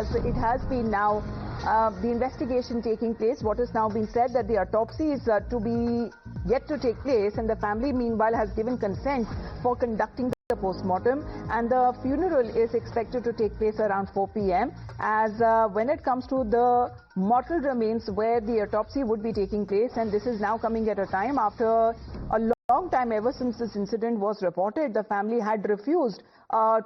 as it has been now the investigation taking place. What has now been said that the autopsy is to be yet to take place, and the family meanwhile has given consent for conducting the postmortem, and the funeral is expected to take place around 4 p.m. as when it comes to the mortal remains where the autopsy would be taking place, and this is now coming at a time after a long time, ever since this incident was reported. The family had refused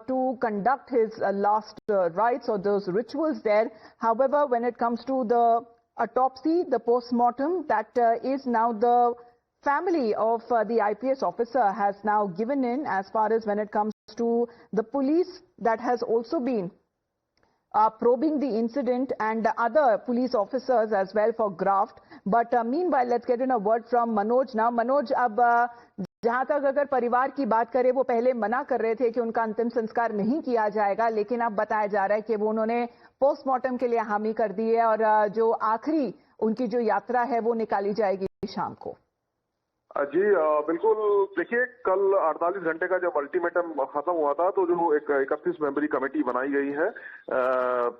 to conduct his last rites or those rituals there. However, when it comes to the autopsy, the postmortem, that is now the family of the IPS officer has now given in, as far as when it comes to the police that has also been probing the incident, and other police officers as well for graft. But meanwhile, let's get in a word from Manoj now. Manoj, अब जहां तक अगर परिवार की बात करें, वो पहले मना कर रहे थे कि उनका अंतिम संस्कार नहीं किया जाएगा, लेकिन अब बताया जा रहा है कि वो उन्होंने पोस्टमार्टम के लिए हामी कर दी है और जो आखिरी उनकी जो यात्रा है वो निकाली जाएगी शाम को। जी बिल्कुल। देखिए, कल 48 घंटे का जब अल्टीमेटम खत्म हुआ था तो जो एक 31 मेंबरी कमेटी बनाई गई है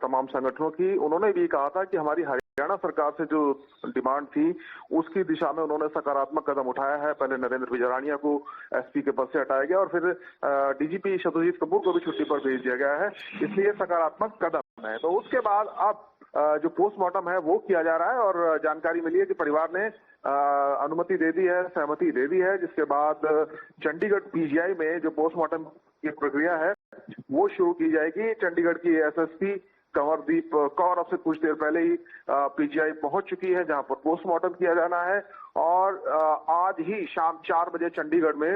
तमाम संगठनों की, उन्होंने भी कहा था कि हमारी हरियाणा सरकार से जो डिमांड थी उसकी दिशा में उन्होंने सकारात्मक कदम उठाया है। पहले नरेंद्र बिजरानिया को एसपी के पद से हटाया गया और फिर डीजीपी शत्रुजीत कपूर को भी छुट्टी पर भेज दिया गया है, इसलिए सकारात्मक कदम है। तो उसके बाद अब जो पोस्टमार्टम है वो किया जा रहा है और जानकारी मिली है कि परिवार ने अनुमति दे दी है, सहमति दे दी है, जिसके बाद चंडीगढ़ पीजीआई में जो पोस्टमार्टम की प्रक्रिया है वो शुरू की जाएगी। चंडीगढ़ की एसएसपी कंवरदीप कौर अब से कुछ देर पहले ही पीजीआई पहुंच चुकी है, जहां पर पोस्टमार्टम किया जाना है और आज ही शाम 4 बजे चंडीगढ़ में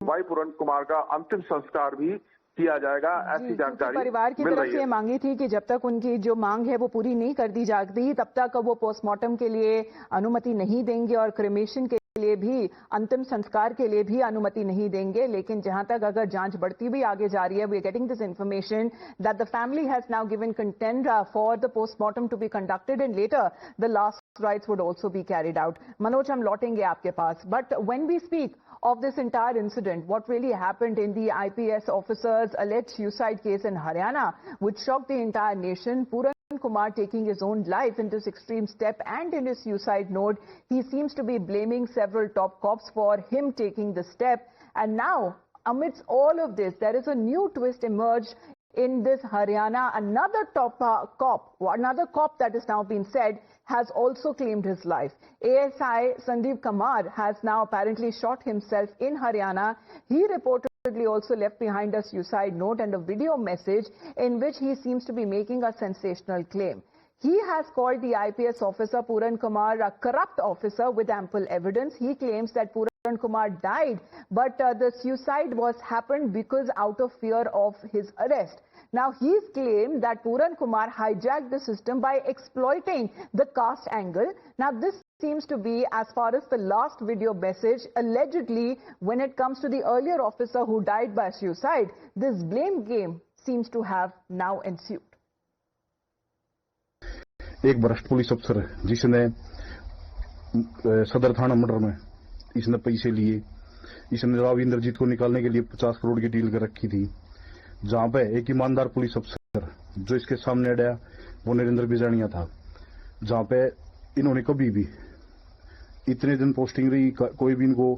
वाई पूरन कुमार का अंतिम संस्कार भी किया जाएगा, ऐसी जानकारी परिवार की तरफ से मांगी थी कि जब तक उनकी जो मांग है वो पूरी नहीं कर दी जाती तब तक वो पोस्टमार्टम के लिए अनुमति नहीं देंगे और क्रेमेशन के लिए भी, अंतिम संस्कार के लिए भी अनुमति नहीं देंगे। लेकिन जहां तक अगर जांच बढ़ती हुई आगे जा रही है, we are getting this information that the family has now given consent for the postmortem to be conducted and later the last rites would also be carried out. Manoj, हम लौटेंगे आपके पास, but when we speak of this entire incident, what really happened in the IPS officer's alleged suicide case in Haryana, which shocked the entire nation, Puran Kumar taking his own life in this extreme step, and in his suicide note, he seems to be blaming several top cops for him taking the step. And now, amidst all of this, there is a new twist emerged in this Haryana. Another top another cop that is now being said has also claimed his life. ASI Sandeep Kamar has now apparently shot himself in Haryana. He reportedly also left behind a suicide note and a video message in which he seems to be making a sensational claim. He has called the IPS officer Puran Kumar a corrupt officer with ample evidence. He claims that Puran Kumar died, but the suicide was happened because out of fear of his arrest. Now, he's claimed that Puran Kumar hijacked the system by exploiting the caste angle. Now, this seems to be, as far as the last video message, allegedly, when it comes to the earlier officer who died by suicide, this blame game seems to have now ensued. एक वरिष्ठ police अफसर जिसने सदर थाना murder में इसने पैसे लिए, इसने राव इंद्रजीत को निकालने के लिए 50 करोड़ की डील कर रखी थी, जहां पे एक ईमानदार पुलिस अफसर जो इसके सामने अड़ा वो नरेंद्र बिजानिया था, जहां पे इन्होंने कभी भी इतने दिन पोस्टिंग रही, कोई भी इनको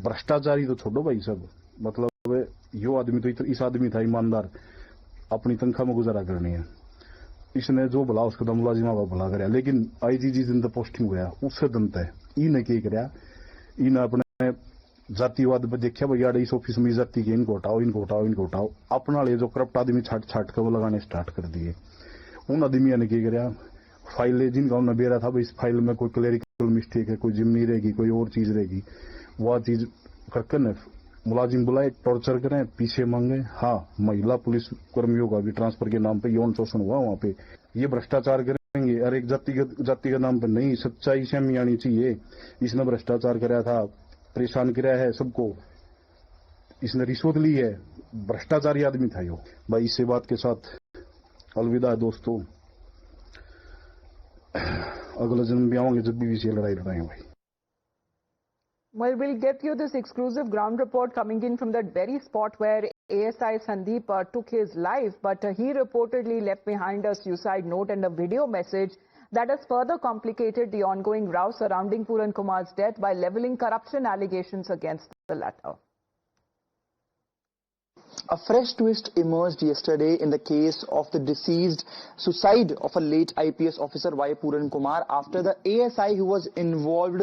भ्रष्टाचारी तो छोड़ो भाई सब, मतलब यो आदमी तो इस आदमी था ईमानदार, अपनी तनख्वाह में गुजारा करनी है, इसने जो भला उसका मुलाजिमा का भला कराया। लेकिन आईजी जिस दिन पोस्टिंग हुआ उससे दिन तय इन्हें क्या कराया, इन अपने जातिवाद पर देखा भाई यार इस ऑफिस में जाति के इनको हटाओ, इनको हटाओ, इनको हटाओ, अपना ले जो करप्ट आदमी छाट छाट कर वो लगाने स्टार्ट कर दिए। उन आदमियों ने क्या कराया, फाइल जिनका उन्हें बेरा था भाई इस फाइल में कोई क्लेरिकल मिस्टेक है, कोई जिम्नी रहेगी, कोई और चीज रहेगी, वह चीज करके न मुलाजिम बुलाए, टॉर्चर करें, पीछे मांगे। हाँ, महिला पुलिस कर्मियों का भी ट्रांसफर के नाम पे यौन शोषण हुआ, वहां पे ये भ्रष्टाचार करेंगे। अरे एक जाति के नाम पे नहीं, सच्चाई सामने आनी चाहिए। इसने भ्रष्टाचार कराया था, परेशान कराया है सबको, इसने रिश्वत ली है, भ्रष्टाचारी आदमी था यो भाई। इसी बात के साथ अलविदा दोस्तों, अगले जन्म भी आएंगे जब भी लड़ाई लड़ाएंगे भाई। Well, we'll get you this exclusive ground report coming in from that very spot where ASI Sandeep took his life, but he reportedly left behind a suicide note and a video message that has further complicated the ongoing row surrounding Puran Kumar's death by leveling corruption allegations against the latter. A fresh twist emerged yesterday in the case of the deceased suicide of a late IPS officer Y. Puran Kumar after the ASI who was involved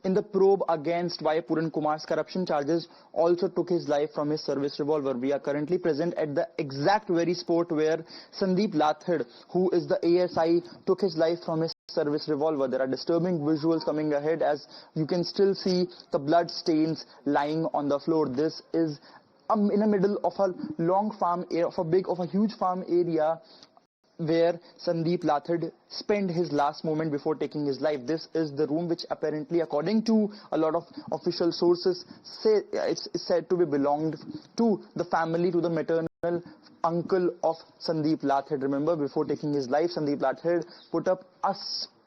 in the probe against Y. Puran Kumar's corruption charges also took his life from his service revolver. We are currently present at the exact very spot where Sandeep Lathad, who is the ASI, took his life from his service revolver. There are disturbing visuals coming ahead as you can still see the blood stains lying on the floor. This is in the middle of a long farm, of a huge farm area where Sandeep Lathad spent his last moment before taking his life. This is the room which apparently, according to a lot of official sources, it's said to be belonged to the family, to the maternal uncle of Sandeep Lathad. Remember, before taking his life, Sandeep Lathad put up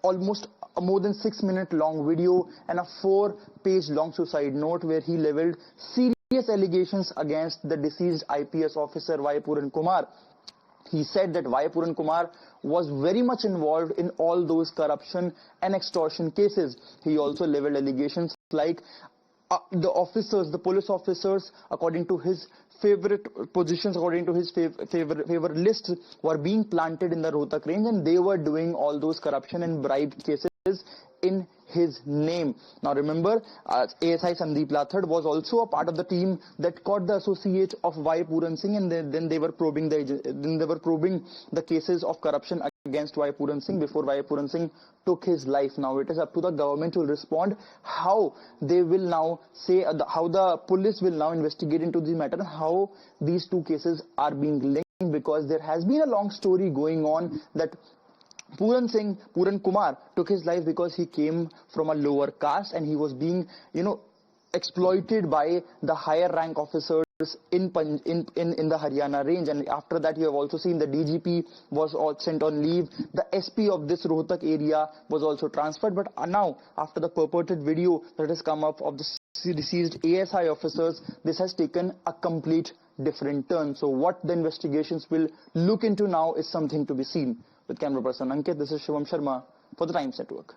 almost a more than 6-minute long video and a 4-page long suicide note where he leveled serious allegations against the deceased IPS officer Y. Puran Kumar. He said that Y. Puran Kumar was very much involved in all those corruption and extortion cases. He also leveled allegations like the police officers, according to his favorite positions, according to his favorite list, were being planted in the Rohtak range, and they were doing all those corruption and bribe cases in his name. Now remember, ASI Sandeep Lathad was also a part of the team that caught the associate of Y. Puran Singh, and then they were probing the cases of corruption against Y. Puran Singh before Y. Puran Singh took his life. Now it is up to the government to respond how they will now say, how the police will now investigate into the matter, how these two cases are being linked, because there has been a long story going on that Puran Kumar took his life because he came from a lower caste and he was being, exploited by the higher rank officers in the Haryana range. And after that, you have also seen the DGP was all sent on leave. The SP of this Rohtak area was also transferred. But now, after the purported video that has come up of the deceased ASI officers, this has taken a complete different turn. So what the investigations will look into now is something to be seen. With camera person Ankit, this is Shivam Sharma for the Times Network.